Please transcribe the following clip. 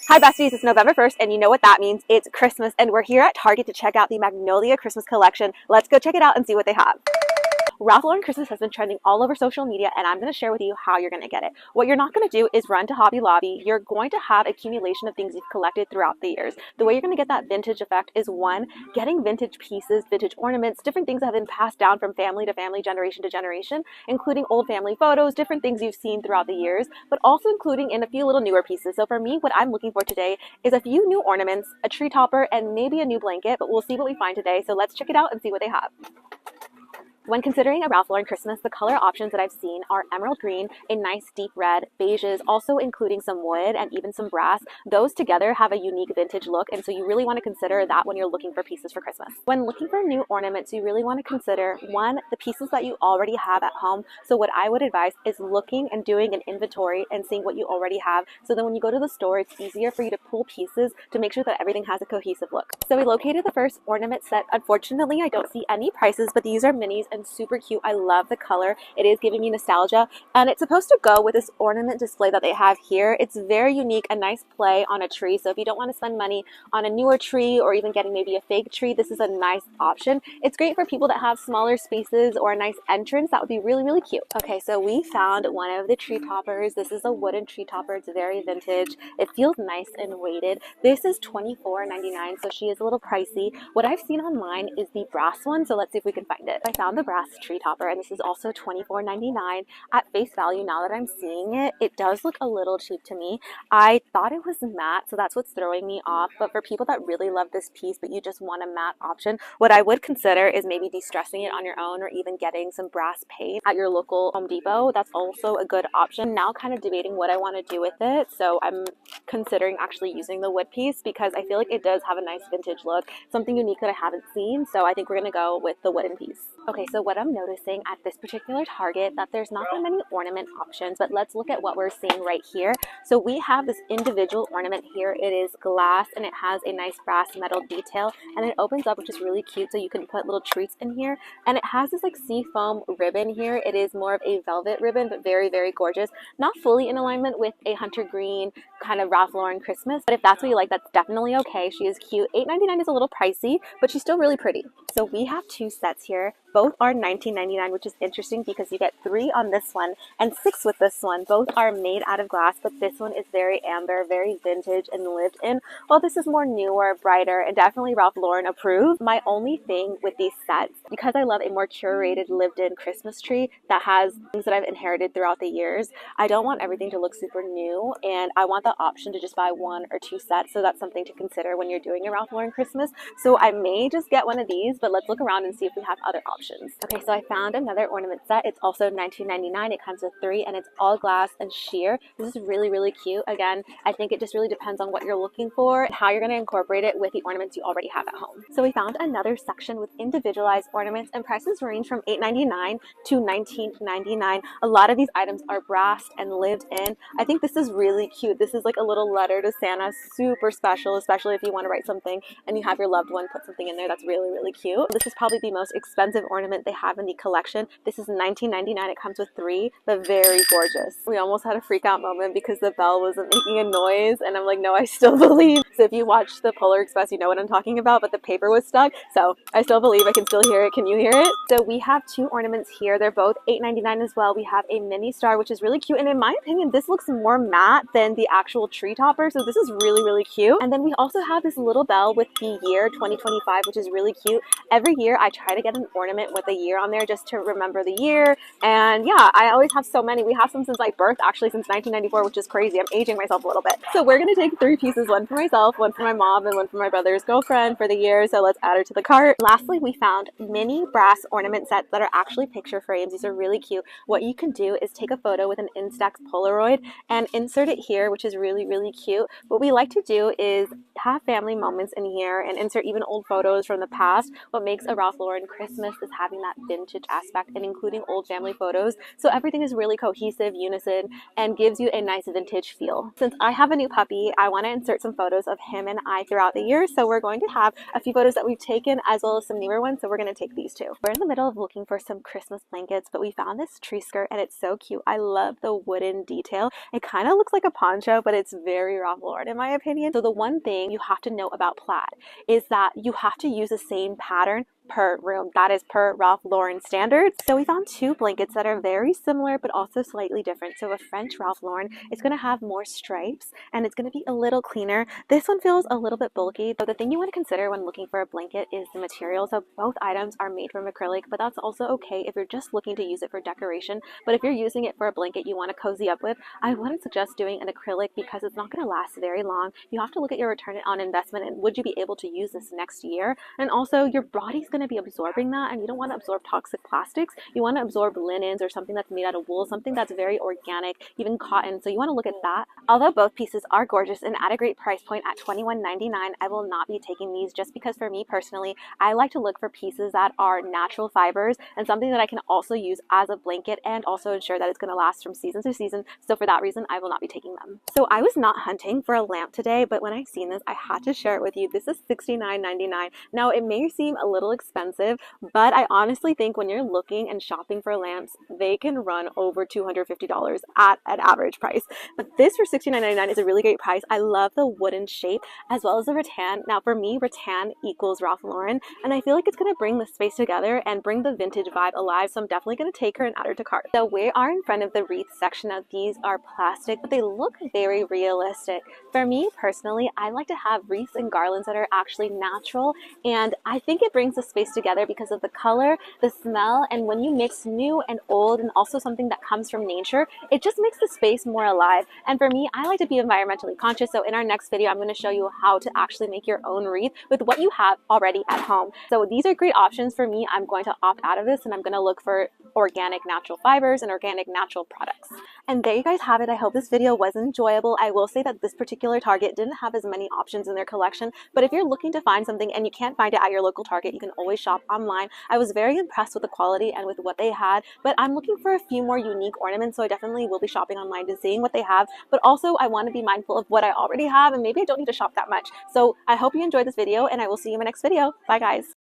Hi besties, it's November 1st and you know what that means. It's Christmas and we're here at Target to check out the Magnolia Christmas collection. Let's go check it out and see what they have. Ralph Lauren Christmas has been trending all over social media and I'm going to share with you how you're going to get it. What you're not going to do is run to Hobby Lobby. You're going to have accumulation of things you've collected throughout the years. The way you're going to get that vintage effect is one, getting vintage pieces, vintage ornaments, different things that have been passed down from family to family, generation to generation, including old family photos, different things you've seen throughout the years, but also including in a few little newer pieces. So for me, what I'm looking for today is a few new ornaments, a tree topper, and maybe a new blanket, but we'll see what we find today. So let's check it out and see what they have. When considering a Ralph Lauren Christmas, the color options that I've seen are emerald green, a nice deep red, beiges, also including some wood and even some brass. Those together have a unique vintage look, and so you really want to consider that when you're looking for pieces for Christmas. When looking for new ornaments, you really want to consider, one, the pieces that you already have at home. So what I would advise is looking and doing an inventory and seeing what you already have, so then when you go to the store, it's easier for you to pull pieces to make sure that everything has a cohesive look. So we located the first ornament set. Unfortunately, I don't see any prices, but these are minis and super cute. I love the color. It is giving me nostalgia, and it's supposed to go with this ornament display that they have here. It's very unique, a nice play on a tree. So if you don't want to spend money on a newer tree or even getting maybe a fake tree, this is a nice option. It's great for people that have smaller spaces or a nice entrance. That would be really, really cute. Okay, so we found one of the tree toppers. This is a wooden tree topper. It's very vintage. It feels nice and weighted. This is $24.99, so she is a little pricey. What I've seen online is the brass one, so let's see if we can find it. I found the brass tree topper, and this is also $24.99. At face value, now that I'm seeing it, it does look a little cheap to me. I thought it was matte, so that's what's throwing me off. But for people that really love this piece, but you just want a matte option, what I would consider is maybe de-stressing it on your own or even getting some brass paint at your local Home Depot. That's also a good option. Now kind of debating what I want to do with it, so I'm considering actually using the wood piece because I feel like it does have a nice vintage look, something unique that I haven't seen, so I think we're going to go with the wooden piece. Okay, so what I'm noticing at this particular Target, that there's not that many ornament options, but let's look at what we're seeing right here. So we have this individual ornament here. It is glass and it has a nice brass metal detail, and it opens up, which is really cute, so you can put little treats in here. And it has this like sea foam ribbon here. It is more of a velvet ribbon, but very, very gorgeous. Not fully in alignment with a hunter green kind of Ralph Lauren Christmas, but if that's what you like, that's definitely okay. She is cute. $8.99 is a little pricey, but she's still really pretty. So we have two sets here. Both are $19.99, which is interesting because you get 3 on this one and 6 with this one. Both are made out of glass, but this one is very amber, very vintage and lived in, while this is more newer, brighter, and definitely Ralph Lauren approved. My only thing with these sets, because I love a more curated, lived in Christmas tree that has things that I've inherited throughout the years, I don't want everything to look super new, and I want the option to just buy 1 or 2 sets, so that's something to consider when you're doing a Ralph Lauren Christmas. So I may just get one of these, but let's look around and see if we have other options. Okay, so I found another ornament set. It's also $19.99. It comes with 3 and it's all glass and sheer. This is really, really cute. Again, I think it just really depends on what you're looking for and how you're going to incorporate it with the ornaments you already have at home. So we found another section with individualized ornaments, and prices range from $8.99 to $19.99. A lot of these items are brassed and lived in. I think this is really cute. This is like a little letter to Santa, super special, especially if you want to write something and you have your loved one put something in there. That's really, really cute. This is probably the most expensive ornament they have in the collection. This is $19.99. It comes with 3, but very gorgeous. We almost had a freak out moment because the bell wasn't making a noise, and I'm like, no, I still believe. So if you watch the Polar Express, you know what I'm talking about, but the paper was stuck. So I still believe. I can still hear it. Can you hear it? So we have 2 ornaments here. They're both $8.99 as well. We have a mini star, which is really cute, and in my opinion, this looks more matte than the actual tree topper, so this is really, really cute. And then we also have this little bell with the year 2025, which is really cute. Every year I try to get an ornament with a year on there just to remember the year, and yeah, I always have so many. We have some since my birth, actually since 1994, which is crazy. I'm aging myself a little bit. So we're gonna take 3 pieces, one for myself, one for my mom, and one for my brother's girlfriend for the year, so let's add her to the cart. Lastly, we found mini brass ornament sets that are actually picture frames. These are really cute. What you can do is take a photo with an Instax Polaroid and insert it here, which is really, really cute. What we like to do is have family moments in here and insert even old photos from the past. What makes a Ralph Lauren Christmas is having that vintage aspect and including old family photos. So everything is really cohesive, unison, and gives you a nice vintage feel. Since I have a new puppy, I want to insert some photos of him and I throughout the year. So we're going to have a few photos that we've taken as well as some newer ones. So we're going to take these too. We're in the middle of looking for some Christmas blankets, but we found this tree skirt and it's so cute. I love the wooden detail. It kind of looks like a poncho, but it's very Ralph Lauren in my opinion. So the one thing you have to know about plaid is that you have to use the same pattern per room. That is per Ralph Lauren standards. So we found two blankets that are very similar but also slightly different. So a French Ralph Lauren is going to have more stripes and it's going to be a little cleaner. This one feels a little bit bulky. So the thing you want to consider when looking for a blanket is the material. So both items are made from acrylic, but that's also okay if you're just looking to use it for decoration. But if you're using it for a blanket you want to cozy up with, I wouldn't suggest doing an acrylic because it's not going to last very long. You have to look at your return on investment and would you be able to use this next year? And also your body's going to be absorbing that and you don't want to absorb toxic plastics. You want to absorb linens or something that's made out of wool, something that's very organic, even cotton. So you want to look at that. Although both pieces are gorgeous and at a great price point at $21.99, I will not be taking these just because for me personally, I like to look for pieces that are natural fibers and something that I can also use as a blanket and also ensure that it's going to last from season to season. So for that reason, I will not be taking them. So I was not hunting for a lamp today, but when I seen this, I had to share it with you. This is $69.99. Now it may seem a little expensive, but I honestly think when you're looking and shopping for lamps, they can run over $250 at an average price. But this for $69.99 is a really great price. I love the wooden shape as well as the rattan. Now for me, rattan equals Ralph Lauren, and I feel like it's going to bring the space together and bring the vintage vibe alive. So I'm definitely going to take her and add her to cart. So we are in front of the wreath section. Now these are plastic, but they look very realistic. For me personally, I like to have wreaths and garlands that are actually natural, and I think it brings the space together because of the color, the smell, and when you mix new and old and also something that comes from nature, it just makes the space more alive. And for me, I like to be environmentally conscious, so in our next video, I'm going to show you how to actually make your own wreath with what you have already at home. So these are great options for me. I'm going to opt out of this and I'm going to look for organic natural fibers and organic natural products. And there you guys have it. I hope this video was enjoyable. I will say that this particular Target didn't have as many options in their collection, but if you're looking to find something and you can't find it at your local Target, you can always shop online. I was very impressed with the quality and with what they had, but I'm looking for a few more unique ornaments, so I definitely will be shopping online to seeing what they have, but also I want to be mindful of what I already have and maybe I don't need to shop that much. So I hope you enjoyed this video and I will see you in my next video. Bye guys.